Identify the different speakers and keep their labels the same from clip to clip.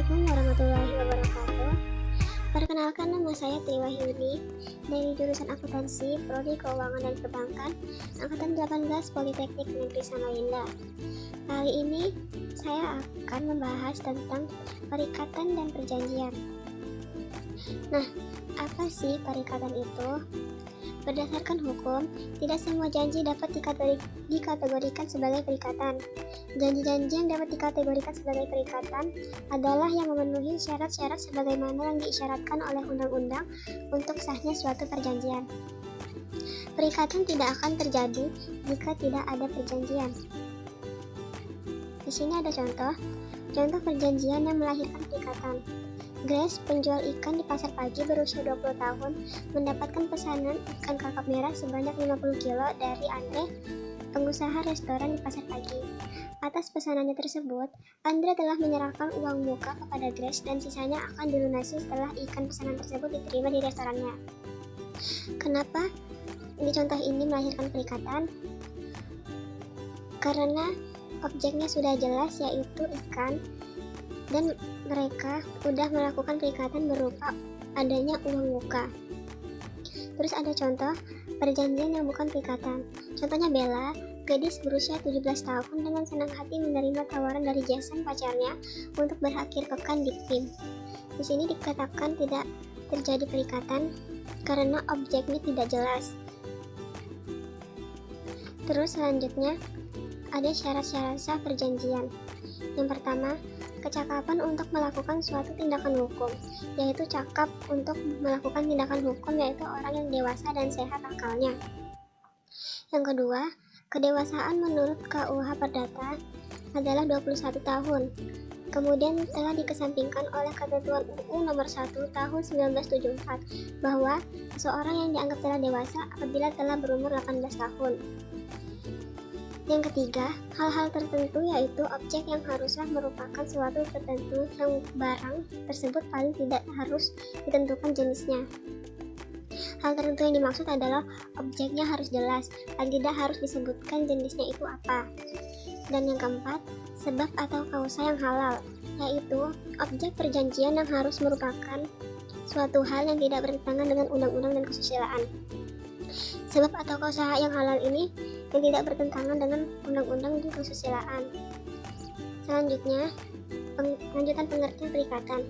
Speaker 1: Assalamualaikum warahmatullahi wabarakatuh. Perkenalkan, nama saya Tri Wahyudi dari jurusan Akuntansi, Prodi Keuangan dan Perbankan, Angkatan 18 Politeknik Negeri Samarinda. Kali ini saya akan membahas tentang perikatan dan perjanjian. Nah, apa sih perikatan itu? Berdasarkan hukum, tidak semua janji dapat dikategorikan sebagai perikatan. Janji-janji yang dapat dikategorikan sebagai perikatan adalah yang memenuhi syarat-syarat sebagaimana yang diisyaratkan oleh undang-undang untuk sahnya suatu perjanjian. Perikatan tidak akan terjadi jika tidak ada perjanjian. Di sini ada contoh perjanjian yang melahirkan perikatan. Grace, penjual ikan di pasar pagi berusia 20 tahun, mendapatkan pesanan ikan kakap merah sebanyak 50 kilo dari Andre, pengusaha restoran di pasar pagi. Atas pesanannya tersebut, Andre telah menyerahkan uang muka kepada Grace dan sisanya akan dilunasi setelah ikan pesanan tersebut diterima di restorannya. Kenapa di contoh ini melahirkan perikatan? Karena objeknya sudah jelas, yaitu ikan, dan mereka sudah melakukan perikatan berupa adanya uang muka. Terus ada contoh perjanjian yang bukan perikatan. Contohnya Bella, gadis berusia 17 tahun dengan senang hati menerima tawaran dari Jason, pacarnya, untuk berakhir pekan di PIM. Di sini dikatakan tidak terjadi perikatan karena objeknya tidak jelas. Terus selanjutnya ada syarat-syarat sah perjanjian. Yang pertama, kecakapan untuk melakukan suatu tindakan hukum, yaitu cakap untuk melakukan tindakan hukum, yaitu orang yang dewasa dan sehat akalnya. Yang kedua, kedewasaan menurut KUH Perdata adalah 21 tahun. Kemudian telah dikesampingkan oleh Ketentuan UU Nomor 1 Tahun 1974 bahwa seseorang yang dianggap telah dewasa apabila telah berumur 18 tahun. Yang ketiga, hal-hal tertentu yaitu objek yang haruslah merupakan suatu tertentu yang barang tersebut paling tidak harus ditentukan jenisnya. Hal tertentu yang dimaksud adalah objeknya harus jelas, paling tidak harus disebutkan jenisnya itu apa. Dan yang keempat, sebab atau kausa yang halal, yaitu objek perjanjian yang harus merupakan suatu hal yang tidak bertentangan dengan undang-undang dan kesusilaan. Sebab atau kausa yang halal ini yang tidak bertentangan dengan undang-undang dan kesusilaan. Selanjutnya, lanjutan pengertian perikatan.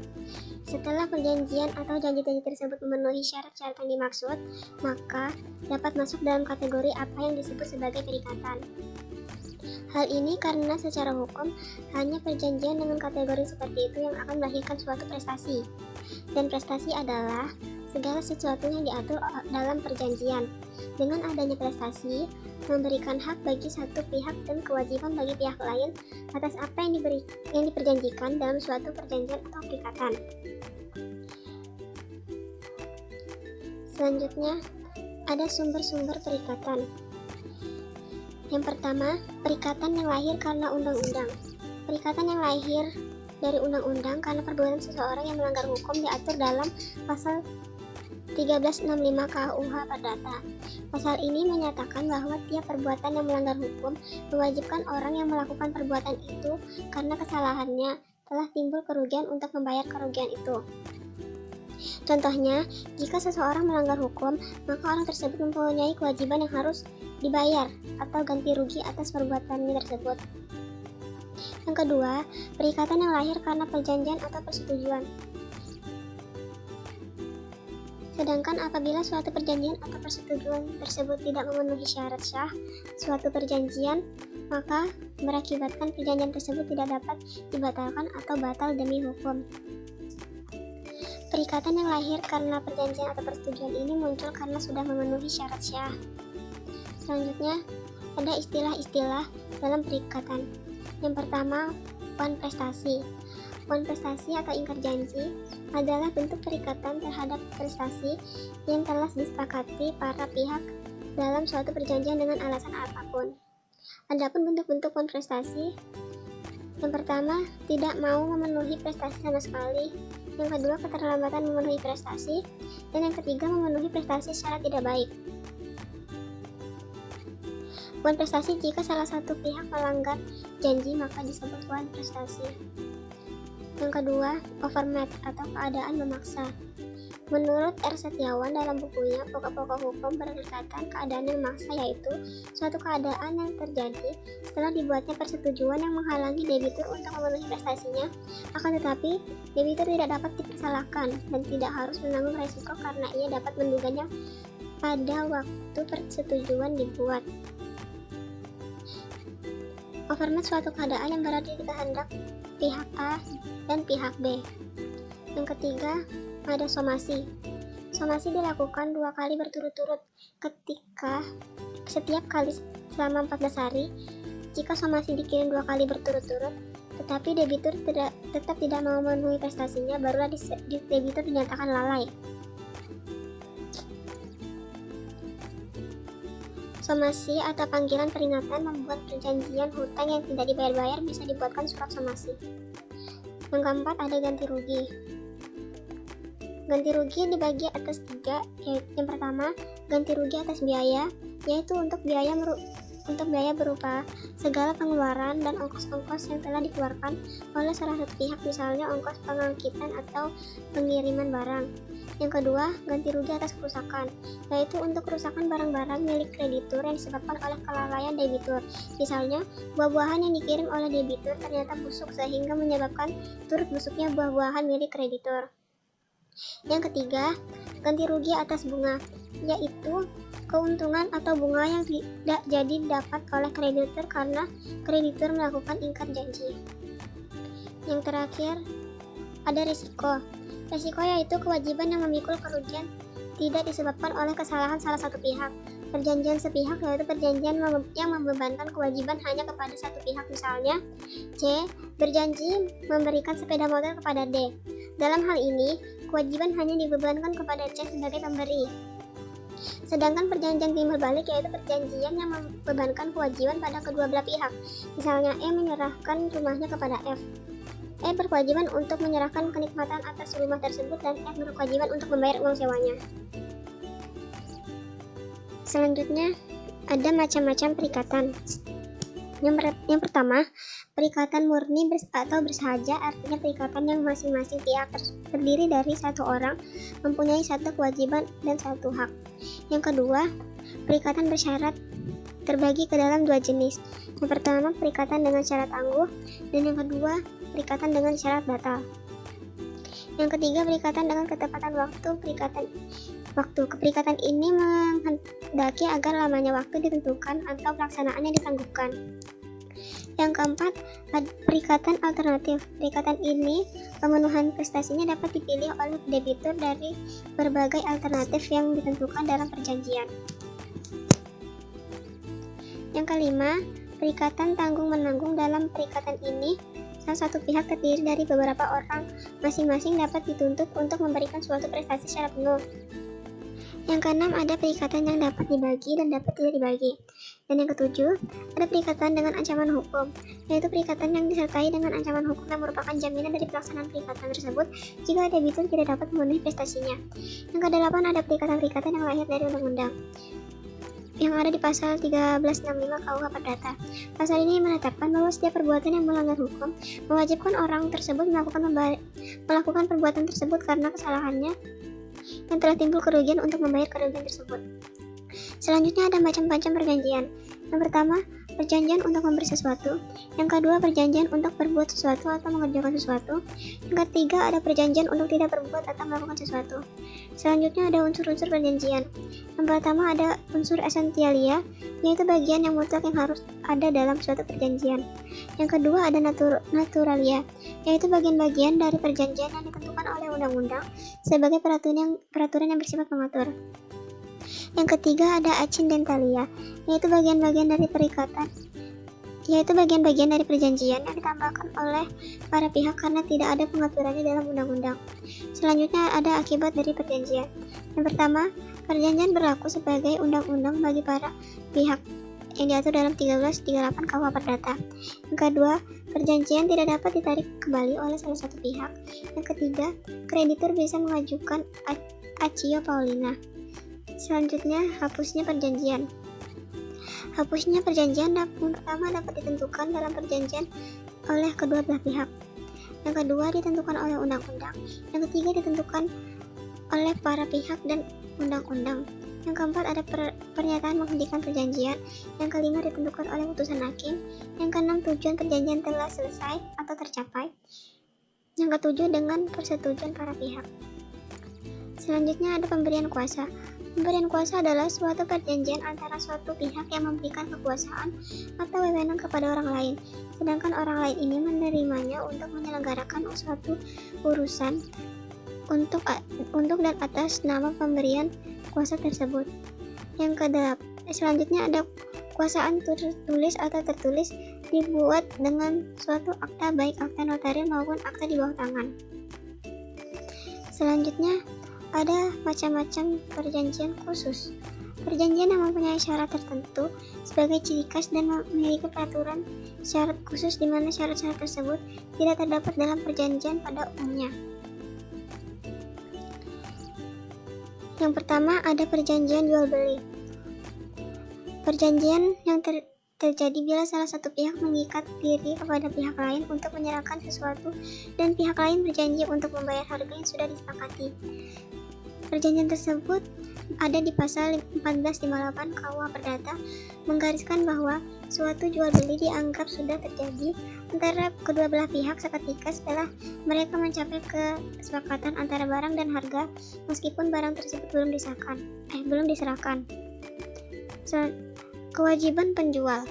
Speaker 1: Setelah perjanjian atau janji-janji tersebut memenuhi syarat-syarat yang dimaksud, maka dapat masuk dalam kategori apa yang disebut sebagai perikatan. Hal ini karena secara hukum hanya perjanjian dengan kategori seperti itu yang akan melahirkan suatu prestasi. Dan prestasi adalah segala sesuatu yang diatur dalam perjanjian. Dengan adanya prestasi, memberikan hak bagi satu pihak dan kewajiban bagi pihak lain atas apa yang diperjanjikan dalam suatu perjanjian atau perikatan. Selanjutnya, ada sumber-sumber perikatan. Yang pertama, perikatan yang lahir karena undang-undang. Perikatan yang lahir dari undang-undang karena perbuatan seseorang yang melanggar hukum diatur dalam pasal 1365 KUH Perdata. Pasal ini menyatakan bahwa tiap perbuatan yang melanggar hukum mewajibkan orang yang melakukan perbuatan itu karena kesalahannya telah timbul kerugian untuk membayar kerugian itu. Contohnya, jika seseorang melanggar hukum, maka orang tersebut mempunyai kewajiban yang harus dibayar atau ganti rugi atas perbuatannya tersebut. Yang kedua, perikatan yang lahir karena perjanjian atau persetujuan. Sedangkan apabila suatu perjanjian atau persetujuan tersebut tidak memenuhi syarat sah suatu perjanjian, maka berakibatkan perjanjian tersebut tidak dapat dibatalkan atau batal demi hukum. Perikatan yang lahir karena perjanjian atau persetujuan ini muncul karena sudah memenuhi syarat sah. Selanjutnya, ada istilah-istilah dalam perikatan. Yang pertama, poin prestasi. Poin prestasi atau ingkar janji adalah bentuk perikatan terhadap prestasi yang telah disepakati para pihak dalam suatu perjanjian dengan alasan apapun. Adapun bentuk-bentuk poin prestasi, yang pertama, tidak mau memenuhi prestasi sama sekali. Yang kedua, keterlambatan memenuhi prestasi. Dan yang ketiga, memenuhi prestasi secara tidak baik. Poin prestasi jika salah satu pihak melanggar janji maka disebut poin prestasi. Yang kedua, overmatch atau keadaan memaksa. Menurut R. Setiawan dalam bukunya Pokok-pokok Hukum Perserikatan, keadaan yang memaksa yaitu suatu keadaan yang terjadi setelah dibuatnya persetujuan yang menghalangi debitur untuk memenuhi prestasinya, akan tetapi debitur tidak dapat dipersalahkan dan tidak harus menanggung resiko karena ia dapat menduganya pada waktu persetujuan dibuat. Overmatch suatu keadaan yang berada di kehendak pihak A dan pihak B. Yang ketiga, ada somasi. Somasi dilakukan 2 kali berturut-turut ketika setiap kali selama 14 hari. Jika somasi dikirim 2 kali berturut-turut, tetapi debitur tetap tidak mau memenuhi prestasinya, barulah debitur dinyatakan lalai. Somasi atau panggilan peringatan membuat perjanjian hutang yang tidak dibayar-bayar bisa dibuatkan surat somasi. Yang keempat, ada ganti rugi. Ganti rugi dibagi atas 3, yaitu yang pertama, ganti rugi atas biaya, yaitu untuk biaya berupa segala pengeluaran dan ongkos-ongkos yang telah dikeluarkan oleh salah satu pihak, misalnya ongkos pengangkitan atau pengiriman barang. Yang kedua, ganti rugi atas kerusakan, yaitu untuk kerusakan barang-barang milik kreditur yang disebabkan oleh kelalaian debitur. Misalnya, buah-buahan yang dikirim oleh debitur ternyata busuk sehingga menyebabkan turut busuknya buah-buahan milik kreditur. Yang ketiga, ganti rugi atas bunga, yaitu keuntungan atau bunga yang tidak jadi dapat oleh kreditur karena kreditur melakukan ingkar janji. Yang terakhir, ada risiko. Risiko yaitu kewajiban yang memikul kerugian tidak disebabkan oleh kesalahan salah satu pihak. Perjanjian sepihak yaitu perjanjian yang membebankan kewajiban hanya kepada satu pihak, misalnya C berjanji memberikan sepeda motor kepada D. Dalam hal ini, kewajiban hanya dibebankan kepada C sebagai pemberi. Sedangkan perjanjian timbal balik yaitu perjanjian yang membebankan kewajiban pada kedua belah pihak. Misalnya E menyerahkan rumahnya kepada F. E berkewajiban untuk menyerahkan kenikmatan atas rumah tersebut dan F berkewajiban untuk membayar uang sewanya. Selanjutnya, ada macam-macam perikatan. Yang pertama, perikatan murni atau bersahaja, artinya perikatan yang masing-masing pihak terdiri dari satu orang, mempunyai satu kewajiban dan satu hak. Yang kedua, perikatan bersyarat terbagi ke dalam 2 jenis. Yang pertama, perikatan dengan syarat tangguh, dan yang kedua, perikatan dengan syarat batal. Yang ketiga, perikatan dengan ketepatan waktu. Keperikatan ini menghendaki agar lamanya waktu ditentukan atau pelaksanaannya ditangguhkan. Yang keempat, perikatan alternatif. Perikatan ini pemenuhan prestasinya dapat dipilih oleh debitur dari berbagai alternatif yang ditentukan dalam perjanjian. Yang kelima, perikatan tanggung-menanggung. Dalam perikatan ini, salah satu pihak terdiri dari beberapa orang, masing-masing dapat dituntut untuk memberikan suatu prestasi secara penuh. Yang keenam, ada perikatan yang dapat dibagi dan dapat tidak dibagi. Dan yang ketujuh, ada perikatan dengan ancaman hukum, yaitu perikatan yang disertai dengan ancaman hukum yang merupakan jaminan dari pelaksanaan perikatan tersebut jika debitur tidak dapat memenuhi prestasinya. Yang kedelapan, ada perikatan-perikatan yang lahir dari undang-undang yang ada di pasal 1365 KUH Perdata. Pasal ini menetapkan bahwa setiap perbuatan yang melanggar hukum mewajibkan orang tersebut melakukan perbuatan tersebut karena kesalahannya yang telah timbul kerugian untuk membayar kerugian tersebut. Selanjutnya ada macam-macam perjanjian. Yang pertama, perjanjian untuk memberi sesuatu. Yang kedua, perjanjian untuk berbuat sesuatu atau mengerjakan sesuatu. Yang ketiga, ada perjanjian untuk tidak berbuat atau melakukan sesuatu. Selanjutnya ada unsur-unsur perjanjian. Yang pertama ada unsur esensialia, yaitu bagian yang mutlak yang harus ada dalam suatu perjanjian. Yang kedua ada naturalia, yaitu bagian-bagian dari perjanjian yang ditentukan oleh undang-undang sebagai peraturan yang bersifat pengatur. Yang ketiga ada accidentalia, yaitu bagian-bagian dari perjanjian yang ditambahkan oleh para pihak karena tidak ada pengaturannya dalam undang-undang. Selanjutnya ada akibat dari perjanjian. Yang pertama, perjanjian berlaku sebagai undang-undang bagi para pihak yang diatur dalam 1338 KUH Perdata. Yang kedua, perjanjian tidak dapat ditarik kembali oleh salah satu pihak. Yang ketiga, kreditur bisa mengajukan acio paulina. Selanjutnya, hapusnya perjanjian. Hapusnya perjanjian yang pertama dapat ditentukan dalam perjanjian oleh kedua belah pihak. yang kedua ditentukan oleh undang-undang, yang ketiga ditentukan oleh para pihak dan undang-undang, yang keempat ada pernyataan menghentikan perjanjian, yang kelima ditentukan oleh putusan hakim, yang keenam tujuan perjanjian telah selesai atau tercapai, yang ketujuh dengan persetujuan para pihak. Selanjutnya ada pemberian kuasa. Pemberian kuasa adalah suatu perjanjian antara suatu pihak yang memberikan kekuasaan atau wewenang kepada orang lain, sedangkan orang lain ini menerimanya untuk menyelenggarakan suatu urusan untuk dan atas nama pemberian kuasa tersebut. Selanjutnya ada kuasaan tertulis atau tertulis dibuat dengan suatu akta, baik akta notaris maupun akta di bawah tangan. Selanjutnya ada macam-macam perjanjian khusus. Perjanjian yang mempunyai syarat tertentu sebagai ciri khas dan memiliki peraturan syarat khusus di mana syarat-syarat tersebut tidak terdapat dalam perjanjian pada umumnya. Yang pertama ada perjanjian jual beli. Perjanjian yang terjadi bila salah satu pihak mengikat diri kepada pihak lain untuk menyerahkan sesuatu dan pihak lain berjanji untuk membayar harga yang sudah disepakati. Perjanjian tersebut ada di pasal 1458 KUH Perdata menggariskan bahwa suatu jual beli dianggap sudah terjadi antara kedua belah pihak seketika setelah mereka mencapai kesepakatan antara barang dan harga meskipun barang tersebut belum diserahkan. Kewajiban penjual.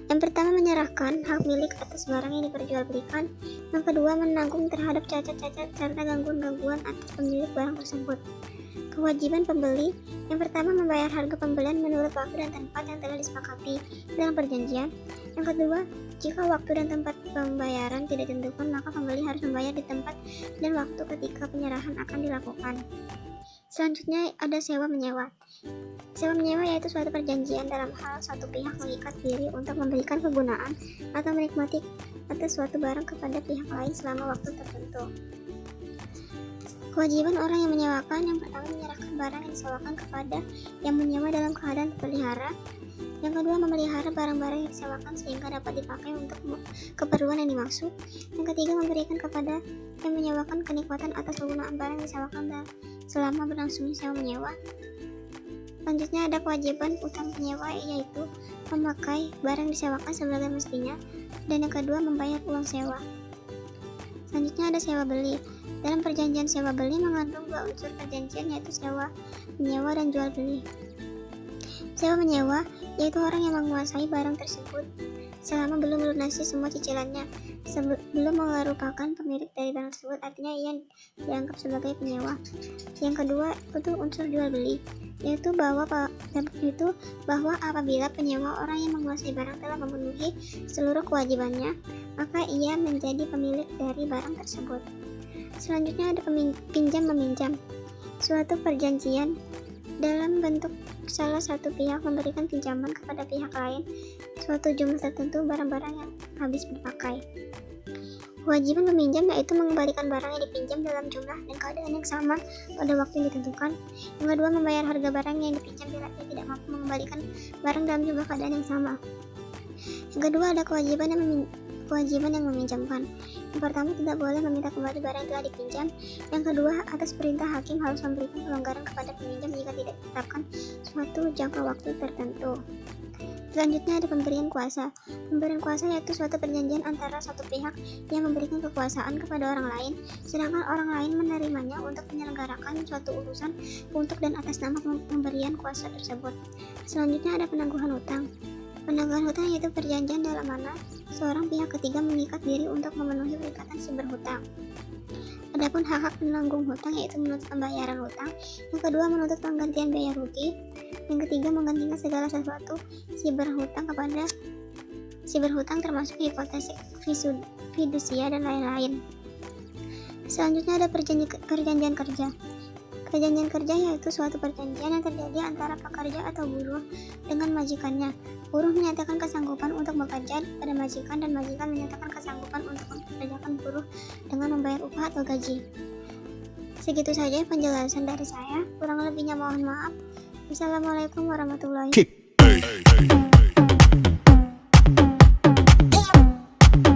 Speaker 1: Yang pertama menyerahkan hak milik atas barang yang diperjualbelikan. Yang kedua menanggung terhadap cacat-cacat serta gangguan-gangguan atas pemilik barang tersebut. Kewajiban pembeli. Yang pertama membayar harga pembelian menurut waktu dan tempat yang telah disepakati dalam perjanjian. Yang kedua, jika waktu dan tempat pembayaran tidak ditentukan, maka pembeli harus membayar di tempat dan waktu ketika penyerahan akan dilakukan. Selanjutnya ada sewa menyewa. Sewa menyewa yaitu suatu perjanjian dalam hal satu pihak mengikat diri untuk memberikan kegunaan atau menikmati atas suatu barang kepada pihak lain selama waktu tertentu. Kewajiban orang yang menyewakan. Yang pertama menyerahkan barang yang disewakan kepada yang menyewa dalam keadaan terpelihara. Yang kedua memelihara barang-barang yang disewakan sehingga dapat dipakai untuk keperluan yang dimaksud. Yang ketiga memberikan kepada yang menyewakan kenikmatan atas penggunaan barang yang disewakan selama berlangsungnya sewa menyewa. Selanjutnya ada kewajiban utang penyewa, yaitu memakai barang disewakan sebagai mestinya, dan yang kedua membayar uang sewa. Selanjutnya ada sewa beli. Dalam perjanjian sewa beli mengandung dua unsur perjanjian, yaitu sewa menyewa dan jual beli. Sewa menyewa yaitu orang yang menguasai barang tersebut selama belum melunasi semua cicilannya, belum merupakan pemilik dari barang tersebut, artinya ia dianggap sebagai penyewa. Yang kedua itu unsur jual beli, yaitu bahwa apabila penyewa orang yang menguasai barang telah memenuhi seluruh kewajibannya, maka ia menjadi pemilik dari barang tersebut. Selanjutnya ada pinjam meminjam, suatu perjanjian dalam bentuk salah satu pihak memberikan pinjaman kepada pihak lain suatu jumlah tertentu barang-barang yang habis dipakai. Kewajiban peminjam yaitu mengembalikan barang yang dipinjam dalam jumlah dan keadaan yang sama pada waktu yang ditentukan. Yang kedua membayar harga barang yang dipinjam bila ia tidak mampu mengembalikan barang dalam jumlah keadaan yang sama. Yang kedua ada kewajiban yang meminjamkan. Yang pertama tidak boleh meminta kembali barang yang telah dipinjam. Yang kedua atas perintah hakim harus memberikan kelonggaran kepada peminjam jika tidak ditetapkan suatu jangka waktu tertentu. Selanjutnya ada pemberian kuasa. Pemberian kuasa yaitu suatu perjanjian antara satu pihak yang memberikan kekuasaan kepada orang lain, sedangkan orang lain menerimanya untuk menyelenggarakan suatu urusan untuk dan atas nama pemberian kuasa tersebut. Selanjutnya ada penangguhan hutang. Penangguhan hutang yaitu perjanjian dalam mana seorang pihak ketiga mengikat diri untuk memenuhi perikatan si berhutang. Adapun hak-hak penanggung hutang yaitu menuntut pembayaran hutang, yang kedua menuntut penggantian biaya rugi, yang ketiga menggantikan segala sesuatu si berhutang kepada si berhutang termasuk hipotetik, fidusia dan lain-lain. Selanjutnya ada perjanjian kerja. Perjanjian kerja yaitu suatu perjanjian yang terjadi antara pekerja atau buruh dengan majikannya. Buruh menyatakan kesanggupan untuk bekerja pada majikan dan majikan menyatakan kesanggupan untuk mempekerjakan buruh dengan membayar upah atau gaji. Segitu saja penjelasan dari saya. Kurang lebihnya mohon maaf. Wassalamualaikum warahmatullahi wabarakatuh.